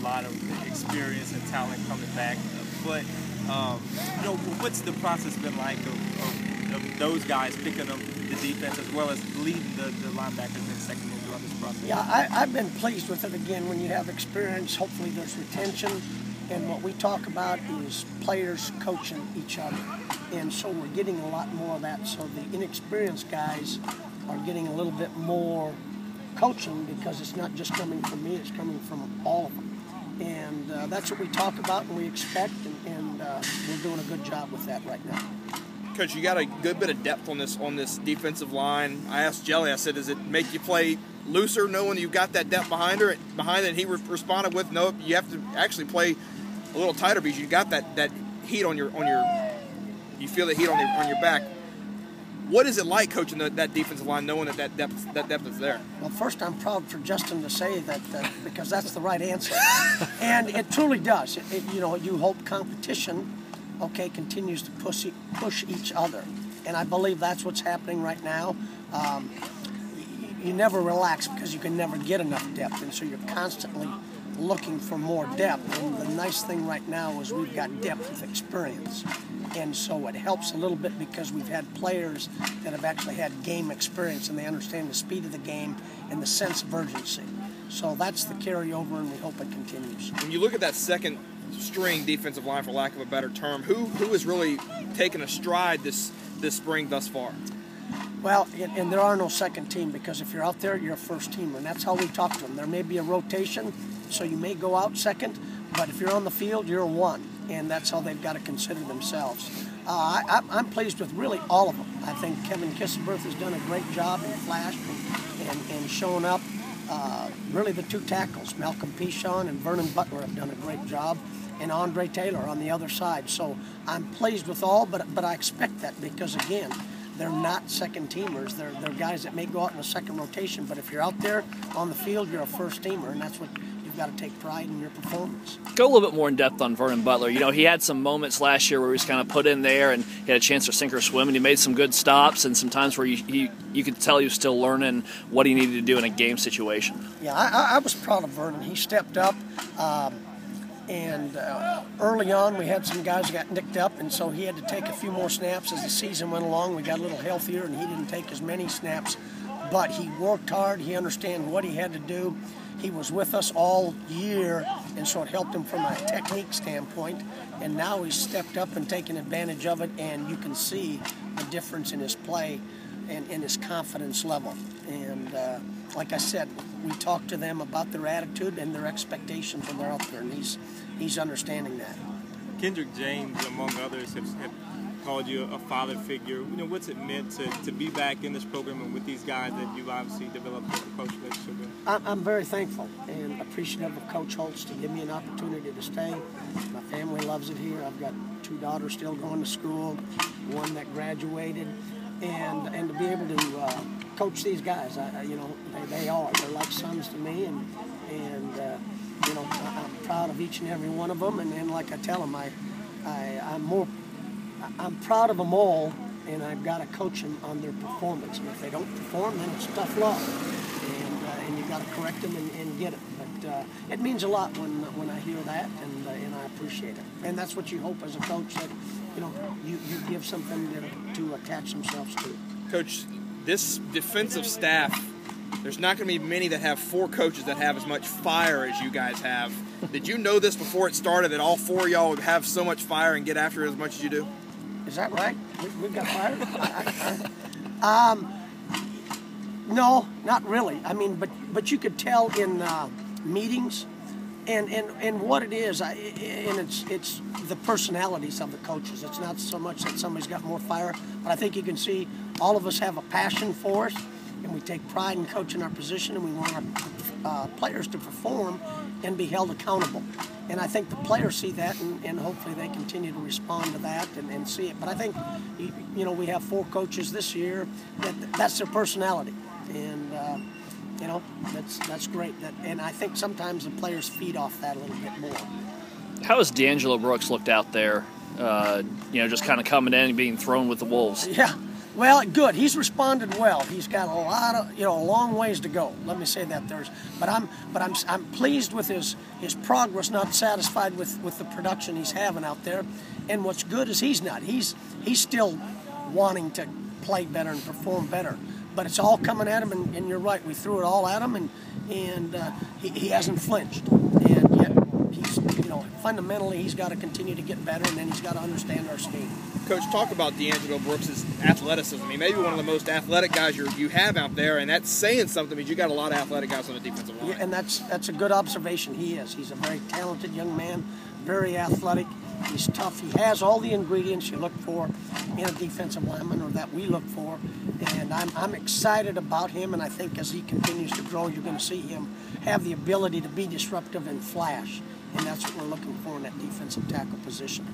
lot of experience and talent coming back. But what's the process been like of those guys picking up the defense as well as leading the linebackers and secondary throughout this process? Yeah, I've been pleased with it. Again, when you have experience, hopefully there's retention. And what we talk about is players coaching each other. And so we're getting a lot more of that. So the inexperienced guys are getting a little bit more coaching because it's not just coming from me, it's coming from all of them. And that's what we talk about and we expect, and we're doing a good job with that right now. Coach, you got a good bit of depth on this defensive line. I asked Jelly, I said, does it make you play looser knowing you've got that depth behind it? And he responded with, no, you have to actually play a little tighter because you got that heat on your you feel the heat on your back. What is it like coaching that defensive line, knowing that depth is there? Well, first, I'm proud for Justin to say that because that's the right answer, and it truly does. You hope competition, continues to push each other, and I believe that's what's happening right now. You never relax because you can never get enough depth, and so you're constantly looking for more depth. And the nice thing right now is we've got depth with experience. And so it helps a little bit because we've had players that have actually had game experience and they understand the speed of the game and the sense of urgency. So that's the carryover, and we hope it continues. When you look at that second string defensive line, for lack of a better term, who has really taken a stride this spring thus far? Well, and there are no second team because if you're out there, you're a first teamer, and that's how we talk to them. There may be a rotation, so you may go out second, but if you're on the field, you're a one, and that's how they've got to consider themselves. I'm pleased with really all of them. I think Kevin Kissenberth has done a great job and flashed and shown up. Really the two tackles, Malcolm Pichon and Vernon Butler, have done a great job, and Andre Taylor on the other side. So I'm pleased with all, but I expect that because, again, they're not second teamers. They're guys that may go out in a second rotation, but if you're out there on the field, you're a first teamer, and that's what you've got to take pride in your performance. Go a little bit more in depth on Vernon Butler. He had some moments last year where he was kind of put in there and he had a chance to sink or swim, and he made some good stops and some times where you could tell he was still learning what he needed to do in a game situation. Yeah, I was proud of Vernon. He stepped up. And early on, we had some guys got nicked up, and so he had to take a few more snaps as the season went along. We got a little healthier, and he didn't take as many snaps. But he worked hard. He understood what he had to do. He was with us all year, and so it helped him from a technique standpoint. And now he's stepped up and taken advantage of it, and you can see the difference in his play and in his confidence level. And like I said, we talk to them about their attitude and their expectations when they're out there, and he's understanding that. Kendrick James, among others, have called you a father figure. What's it meant to be back in this program and with these guys that you've obviously developed a coach relationship with? I'm very thankful and appreciative of Coach Holtz to give me an opportunity to stay. My family loves it here. I've got 2 daughters still going to school, 1 that graduated, and to be able to coach these guys, they're like sons to me, and I'm proud of each and every one of them, and like I tell them, I'm proud of them all, and I've got to coach them on their performance. And if they don't perform, then it's tough love, and you've got to correct them and get it. But it means a lot when I hear that, and I appreciate it. And that's what you hope as a coach, that you give something to attach themselves to. Coach, this defensive staff, there's not going to be many that have 4 coaches that have as much fire as you guys have. Did you know this before it started, that all 4 of y'all would have so much fire and get after it as much as you do? Is that right? We've got fire? No, not really. I mean, but you could tell in meetings and what it is, and it's the personalities of the coaches. It's not so much that somebody's got more fire, but I think you can see all of us have a passion for it, and we take pride in coaching our position, and we want our players to perform and be held accountable. And I think the players see that, and hopefully they continue to respond to that and see it. But I think, we have 4 coaches this year that's their personality, and that's great. And I think sometimes the players feed off that a little bit more. How has D'Angelo Brooks looked out there? Just kind of coming in and being thrown with the Wolves? Yeah, Well, good. He's responded well. He's got a long ways to go. Let me say that. But I'm pleased with his progress. Not satisfied with the production he's having out there. And what's good is he's not. He's still wanting to play better and perform better. But it's all coming at him, and you're right. We threw it all at him, and he hasn't flinched. And yet he's fundamentally he's got to continue to get better, and then he's got to understand our scheme. Coach, talk about D'Angelo Brooks' athleticism. I mean, maybe one of the most athletic guys you have out there, and that's saying something because you got a lot of athletic guys on the defensive line. Yeah, and that's a good observation. He is. He's a very talented young man, very athletic. He's tough. He has all the ingredients you look for in a defensive lineman, or that we look for. And I'm excited about him, and I think as he continues to grow, you're going to see him have the ability to be disruptive and flash. And that's what we're looking for in that defensive tackle position.